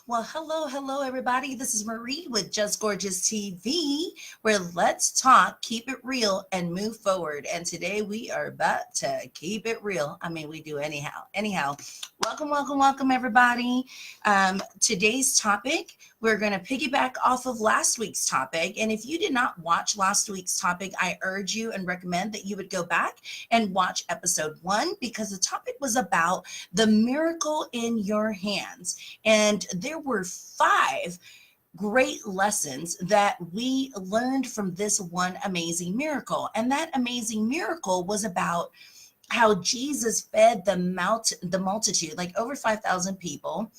Well, hello, everybody. This is Marie with Just Gorgeous TV, where let's talk, keep it real, and move forward. And today we are about to keep it real. I mean, we do anyhow. Welcome, everybody. Today's topic, we're going to piggyback off of last week's topic. And if you did not watch last week's topic, I urge you and recommend that you would go back and watch episode 1 because the topic was about the miracle in your hands. And there were 5 great lessons that we learned from this one amazing miracle. And that amazing miracle was about how Jesus fed the multitude, like over 5,000 people,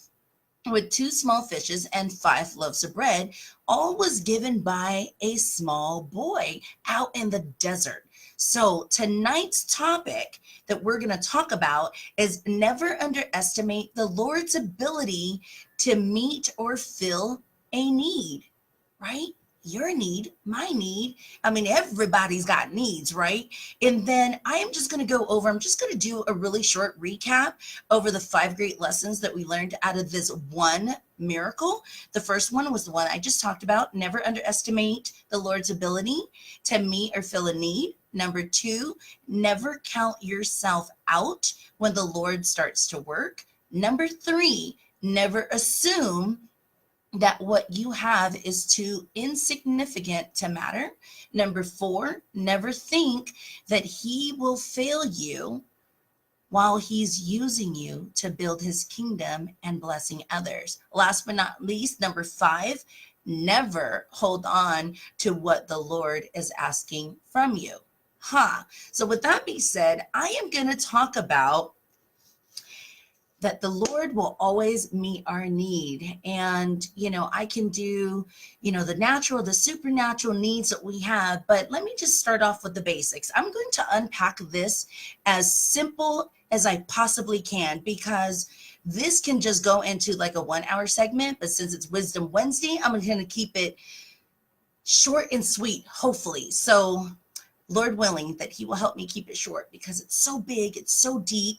with 2 small fishes and 5 loaves of bread. All was given by a small boy out in the desert. So tonight's topic that we're going to talk about is never underestimate the Lord's ability to meet or fill a need, right? Your need, my need. I mean, everybody's got needs, right? And then I'm just going to do a really short recap over the 5 great lessons that we learned out of this one miracle. The first one was the one I just talked about. Never underestimate the Lord's ability to meet or fill a need. Number 2, never count yourself out when the Lord starts to work. Number 3, never assume that what you have is too insignificant to matter. Number 4, never think that he will fail you while he's using you to build his kingdom and blessing others. Last but not least, number 5, never hold on to what the Lord is asking from you. So with that being said, I am going to talk about that the Lord will always meet our need. And, I can do, the natural, the supernatural needs that we have. But let me just start off with the basics. I'm going to unpack this as simple as I possibly can, because this can just go into like a 1-hour segment. But since it's Wisdom Wednesday, I'm going to keep it short and sweet, hopefully. So Lord willing, that he will help me keep it short because it's so big, it's so deep.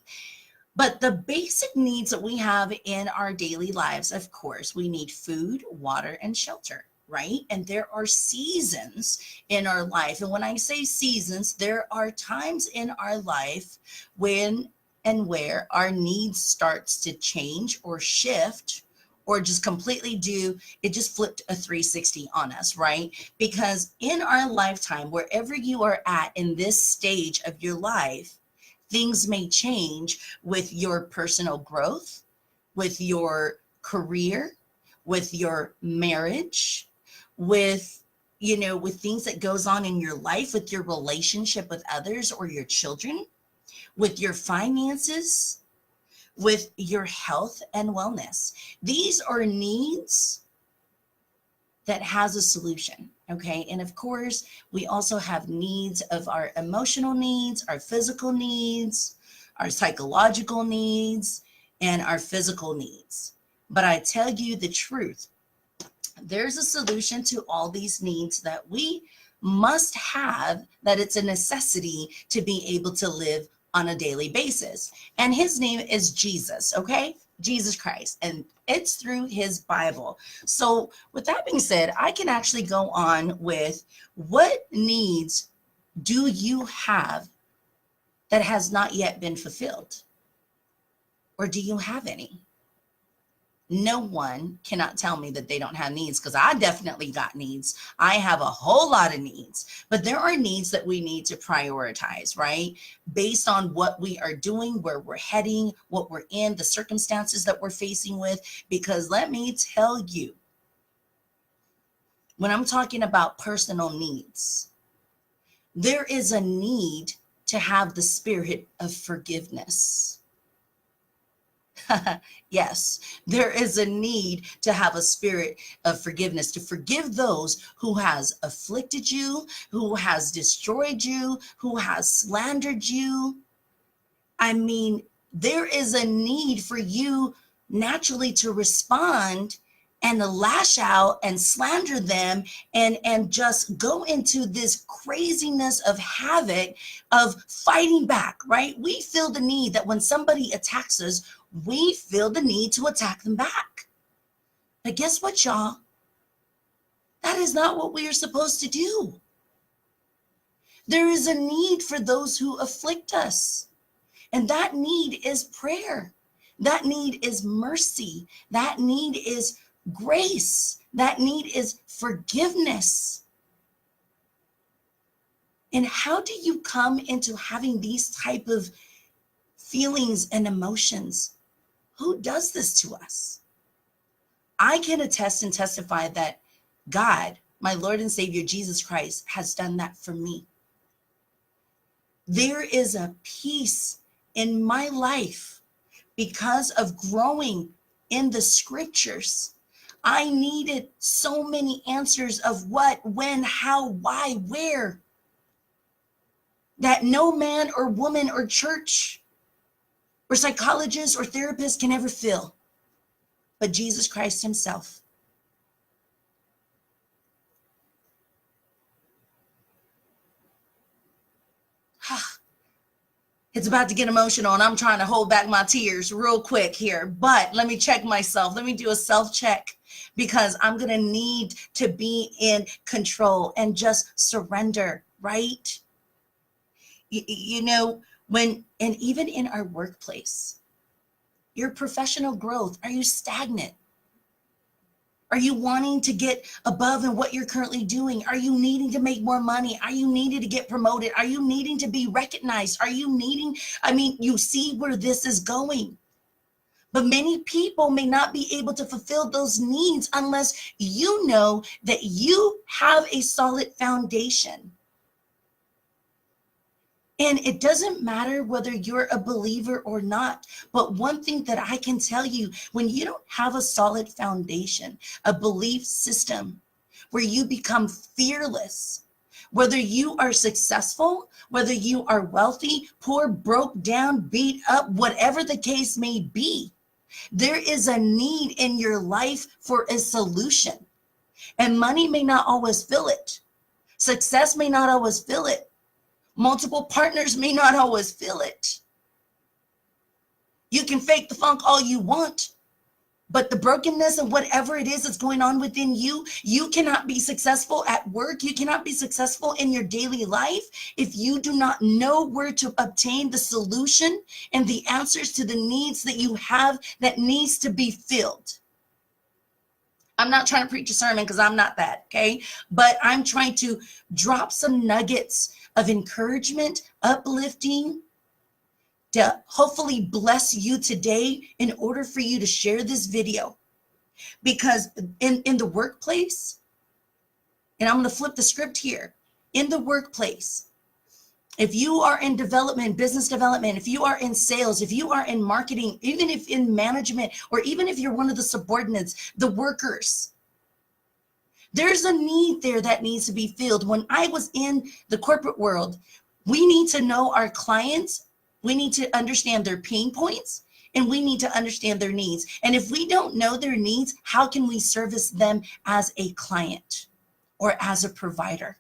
But the basic needs that we have in our daily lives, of course, we need food, water, and shelter, right? And there are seasons in our life. And when I say seasons, there are times in our life when and where our needs starts to change or shift, or just completely it just flipped a 360 on us, right? Because in our lifetime, wherever you are at in this stage of your life, things may change with your personal growth, with your career, with your marriage, with things that goes on in your life, with your relationship with others or your children, with your finances, with your health and wellness. These are needs that has a solution, okay? And of course, we also have needs of our emotional needs, our physical needs, our psychological needs, and our physical needs. But I tell you the truth, there's a solution to all these needs that we must have, that it's a necessity to be able to live on a daily basis. And his name is Jesus, okay? Jesus Christ. And it's through his Bible. So with that being said, I can actually go on with what needs do you have that has not yet been fulfilled? Or do you have any? No one cannot tell me that they don't have needs, because I definitely got needs. I have a whole lot of needs, but there are needs that we need to prioritize, right? Based on what we are doing, where we're heading, what we're in, the circumstances that we're facing with. Because let me tell you, when I'm talking about personal needs, there is a need to have the spirit of forgiveness. Yes, there is a need to have a spirit of forgiveness, to forgive those who has afflicted you, who has destroyed you, who has slandered you. I mean, there is a need for you naturally to respond and lash out and slander them and just go into this craziness of havoc of fighting back, right? We feel the need that when somebody attacks us, we feel the need to attack them back. But guess what, y'all? That is not what we are supposed to do. There is a need for those who afflict us. And that need is prayer. That need is mercy. That need is grace. That need is forgiveness. And how do you come into having these type of feelings and emotions? Who does this to us? I can attest and testify that God, my Lord and Savior, Jesus Christ, has done that for me. There is a peace in my life because of growing in the scriptures. I needed so many answers of what, when, how, why, where, that no man or woman or church or psychologist or therapist can ever fill, but Jesus Christ himself. It's about to get emotional and I'm trying to hold back my tears real quick here, but let me check myself. Let me do a self-check because I'm going to need to be in control and just surrender, right? You know, and even in our workplace, your professional growth, are you stagnant? Are you wanting to get above in what you're currently doing? Are you needing to make more money? Are you needing to get promoted? Are you needing to be recognized? Are you needing, you see where this is going. But many people may not be able to fulfill those needs unless you know that you have a solid foundation. And it doesn't matter whether you're a believer or not. But one thing that I can tell you, when you don't have a solid foundation, a belief system where you become fearless, whether you are successful, whether you are wealthy, poor, broke down, beat up, whatever the case may be, there is a need in your life for a solution. And money may not always fill it. Success may not always fill it. Multiple partners may not always feel it. You can fake the funk all you want, but the brokenness and whatever it is that's going on within you, you cannot be successful at work. You cannot be successful in your daily life if you do not know where to obtain the solution and the answers to the needs that you have that needs to be filled. I'm not trying to preach a sermon because I'm not that, okay? But I'm trying to drop some nuggets of encouragement, uplifting, to hopefully bless you today in order for you to share this video. Because in the workplace, and I'm going to flip the script here, in the workplace, if you are in development, business development, if you are in sales, if you are in marketing, even if in management, or even if you're one of the subordinates, the workers, there's a need there that needs to be filled. When I was in the corporate world, we need to know our clients. We need to understand their pain points and we need to understand their needs. And if we don't know their needs, how can we service them as a client or as a provider?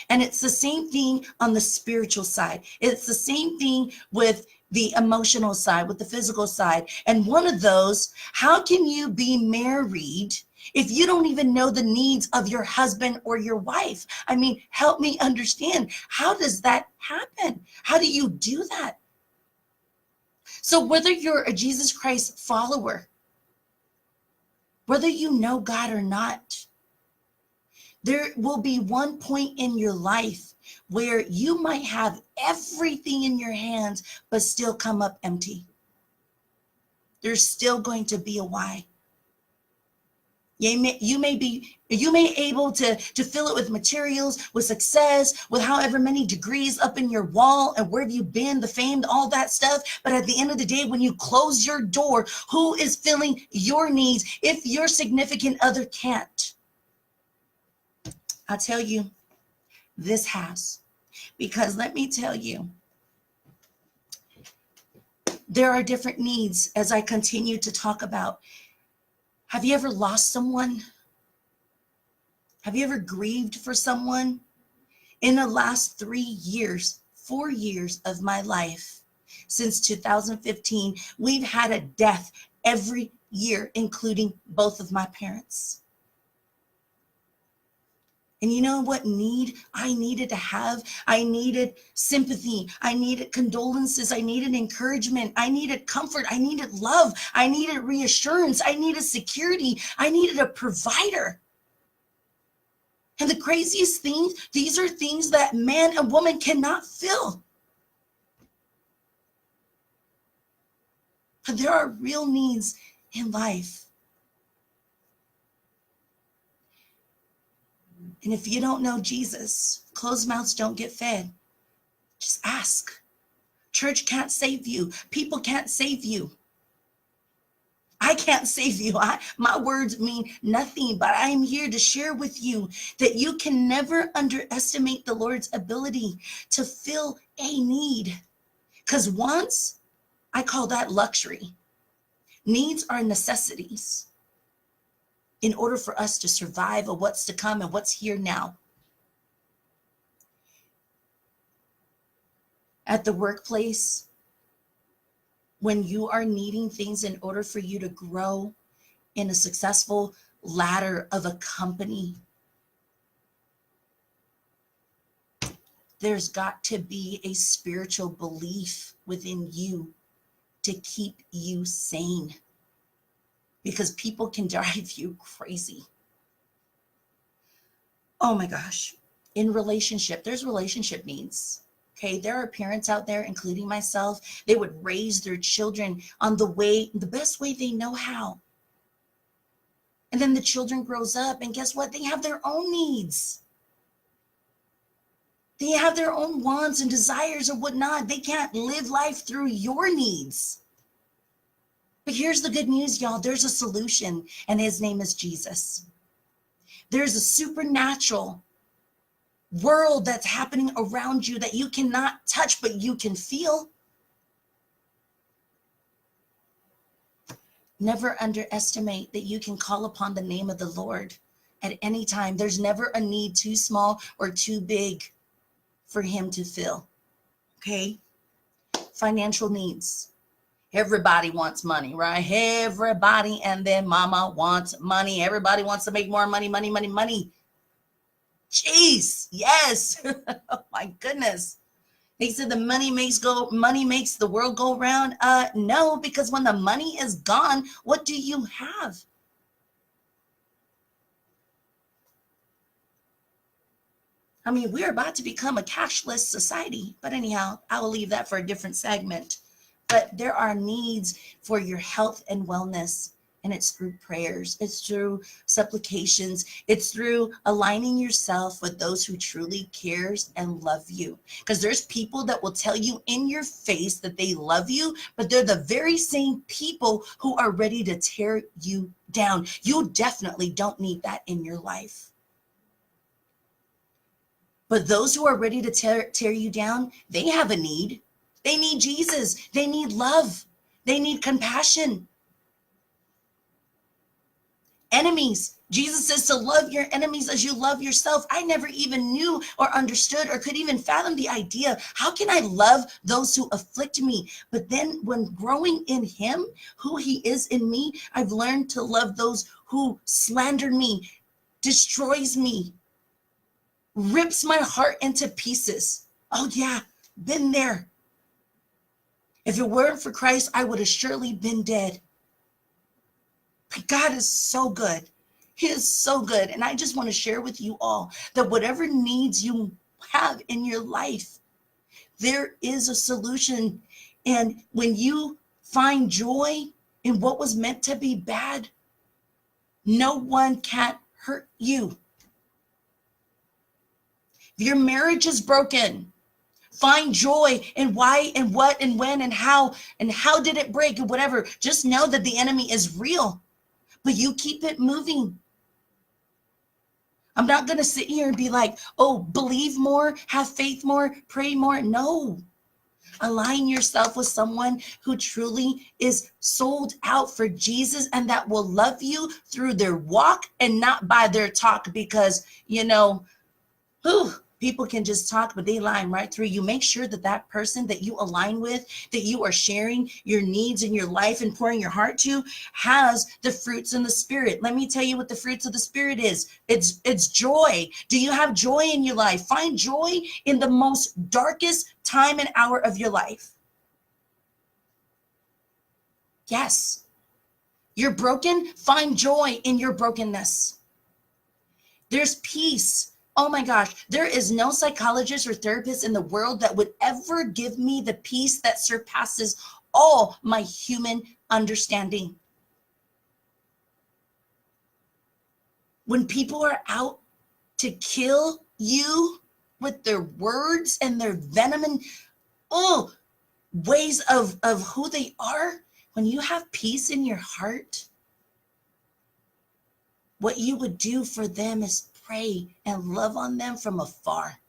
And it's the same thing on the spiritual side. It's the same thing with the emotional side, with the physical side. And one of those, how can you be married if you don't even know the needs of your husband or your wife? I mean, help me understand. How does that happen? How do you do that? So whether you're a Jesus Christ follower, whether you know God or not, there will be one point in your life where you might have everything in your hands, but still come up empty. There's still going to be a why. You may be able to fill it with materials, with success, with however many degrees up in your wall and where have you been, the fame, all that stuff. But at the end of the day, when you close your door, who is filling your needs if your significant other can't? I'll tell you, this has. Because let me tell you, there are different needs as I continue to talk about. Have you ever lost someone? Have you ever grieved for someone? In the last 4 years of my life, since 2015, we've had a death every year, including both of my parents. And you know what need I needed to have? I needed sympathy. I needed condolences. I needed encouragement. I needed comfort. I needed love. I needed reassurance. I needed security. I needed a provider. And the craziest thing, these are things that man and woman cannot fill. But there are real needs in life. And if you don't know Jesus, closed mouths don't get fed. Just ask. Church can't save you. People can't save you. I can't save you. My words mean nothing, but I am here to share with you that you can never underestimate the Lord's ability to fill a need. Because wants, I call that luxury. Needs are necessities in order for us to survive of what's to come and what's here now. At the workplace, when you are needing things in order for you to grow in a successful ladder of a company, there's got to be a spiritual belief within you to keep you sane. Because people can drive you crazy. Oh my gosh. In relationship, there's relationship needs. Okay, there are parents out there, including myself, they would raise their children on the best way they know how. And then the children grows up and guess what? They have their own needs. They have their own wants and desires or whatnot. They can't live life through your needs. But here's the good news, y'all. There's a solution, and his name is Jesus. There's a supernatural world that's happening around you that you cannot touch, but you can feel. Never underestimate that you can call upon the name of the Lord at any time. There's never a need too small or too big for him to fill. Okay? Financial needs. Everybody wants money, right? Everybody and then mama wants money. Everybody wants to make more money, money, money, money. Jeez, yes. Oh my goodness. They said the money makes the world go round. No, because when the money is gone, what do you have? I mean, we're about to become a cashless society, but anyhow, I will leave that for a different segment. But there are needs for your health and wellness, and it's through prayers, it's through supplications, it's through aligning yourself with those who truly cares and love you. Because there's people that will tell you in your face that they love you, but they're the very same people who are ready to tear you down. You definitely don't need that in your life. But those who are ready to tear you down, they have a need. They need Jesus. They need love. They need compassion. Enemies. Jesus says to love your enemies as you love yourself. I never even knew or understood or could even fathom the idea. How can I love those who afflict me? But then when growing in him, who he is in me, I've learned to love those who slander me, destroys me, rips my heart into pieces. Oh yeah, been there. If it weren't for Christ, I would have surely been dead. But God is so good. He is so good. And I just want to share with you all that whatever needs you have in your life, there is a solution. And when you find joy in what was meant to be bad, no one can hurt you. If your marriage is broken, find joy in why and what and when and how did it break and whatever. Just know that the enemy is real, but you keep it moving. I'm not going to sit here and be like, oh, believe more, have faith more, pray more. No. Align yourself with someone who truly is sold out for Jesus and that will love you through their walk and not by their talk, because, People can just talk, but they line right through you. Make sure that that person that you align with, that you are sharing your needs in your life and pouring your heart to, has the fruits in the spirit. Let me tell you what the fruits of the spirit is. It's joy. Do you have joy in your life? Find joy in the most darkest time and hour of your life. Yes. You're broken. Find joy in your brokenness. There's peace. Oh my gosh, there is no psychologist or therapist in the world that would ever give me the peace that surpasses all my human understanding. When people are out to kill you with their words and their venom and ways of who they are, when you have peace in your heart, what you would do for them is pray and love on them from afar.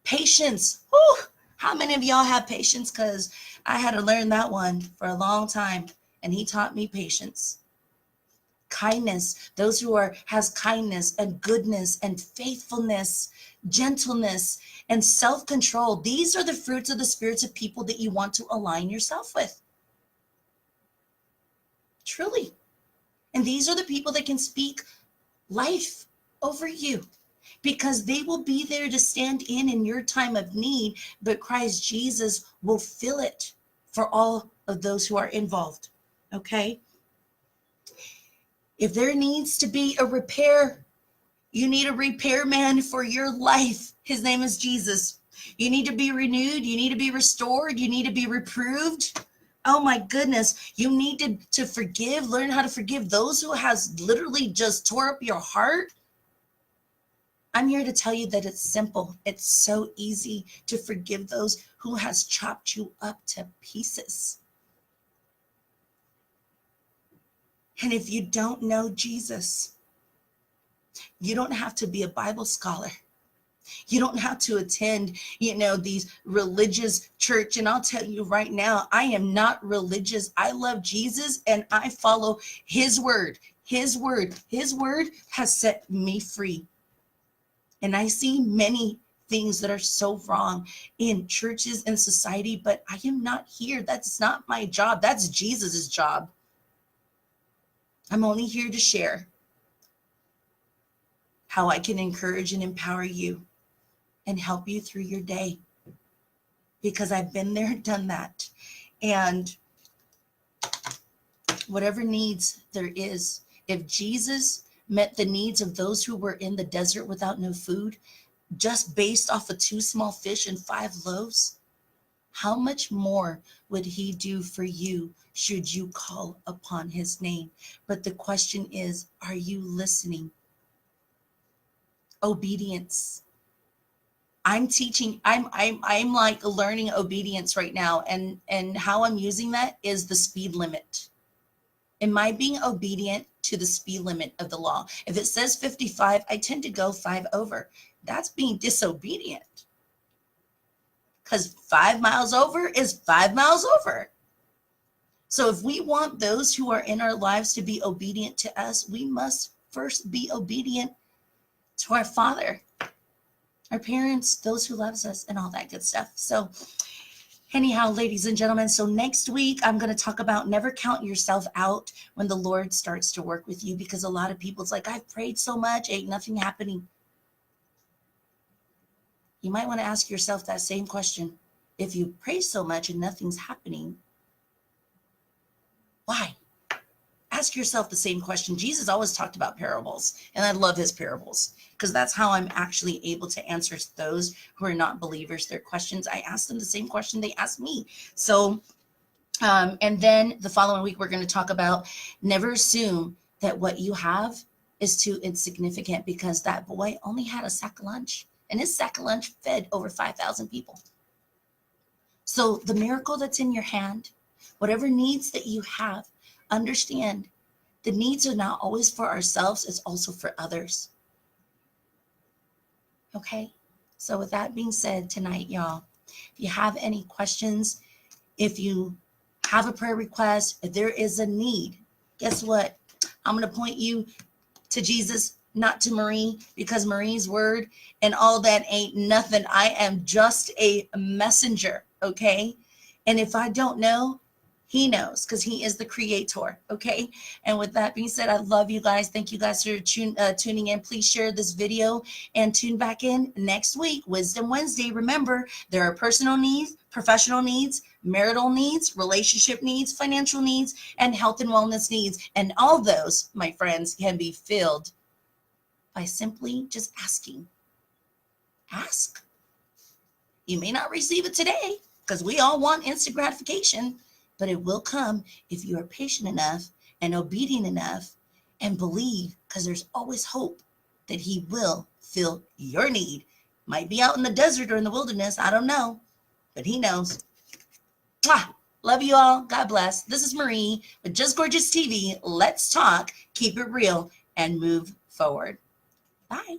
Patience. Whew. How many of y'all have patience? Because I had to learn that one for a long time, and he taught me patience. Kindness. Those who has kindness and goodness and faithfulness, gentleness and self-control. These are the fruits of the spirits of people that you want to align yourself with. Truly. And these are the people that can speak life over you, because they will be there to stand in your time of need, but Christ Jesus will fill it for all of those who are involved. Okay? If there needs to be a repair, you need a repairman for your life. His name is Jesus. You need to be renewed. You need to be restored. You need to be reproved. Oh my goodness, you need to forgive, learn how to forgive those who has literally just tore up your heart. I'm here to tell you that it's simple. It's so easy to forgive those who has chopped you up to pieces. And if you don't know Jesus, you don't have to be a Bible scholar. You don't have to attend, these religious church. And I'll tell you right now, I am not religious. I love Jesus and I follow his word. His word has set me free. And I see many things that are so wrong in churches and society, but I am not here. That's not my job. That's Jesus's job. I'm only here to share how I can encourage and empower you and help you through your day, because I've been there, done that. And whatever needs there is, if Jesus met the needs of those who were in the desert without no food, just based off of 2 small fish and 5 loaves, how much more would he do for you should you call upon his name? But the question is, are you listening? Obedience. I'm teaching, I'm like learning obedience right now. And how I'm using that is the speed limit. Am I being obedient to the speed limit of the law? If it says 55, I tend to go 5 over. That's being disobedient. Because 5 miles over is 5 miles over. So if we want those who are in our lives to be obedient to us, we must first be obedient to our Father, our parents, those who loves us, and all that good stuff. So anyhow, ladies and gentlemen, so next week I'm going to talk about never count yourself out when the Lord starts to work with you, because a lot of people's like, I've prayed so much, ain't nothing happening. You might want to ask yourself that same question. If you pray so much and nothing's happening, why? Ask yourself the same question. Jesus always talked about parables, and I love his parables, because that's how I'm actually able to answer those who are not believers their questions. I ask them the same question they ask me. So, and then the following week, we're going to talk about never assume that what you have is too insignificant, because that boy only had a sack of lunch, and his sack of lunch fed over 5,000 people. So the miracle that's in your hand, whatever needs that you have, understand the needs are not always for ourselves, it's also for others. Okay, so with that being said tonight, y'all, if you have any questions, if you have a prayer request, if there is a need, guess what? I'm going to point you to Jesus not to Marie, because Marie's word and all that ain't nothing. I am just a messenger, okay? And if I don't know, he knows, because he is the creator, okay? And with that being said, I love you guys. Thank you guys for tuning in. Please share this video and tune back in next week, Wisdom Wednesday. Remember, there are personal needs, professional needs, marital needs, relationship needs, financial needs, and health and wellness needs. And all those, my friends, can be filled by simply just asking. Ask. You may not receive it today, because we all want instant gratification, but it will come if you are patient enough and obedient enough and believe, because there's always hope that he will fill your need. Might be out in the desert or in the wilderness, I don't know, but he knows. Mwah! Love you all. God bless. This is Marie with Just Gorgeous TV. Let's talk, keep it real, and move forward. Bye.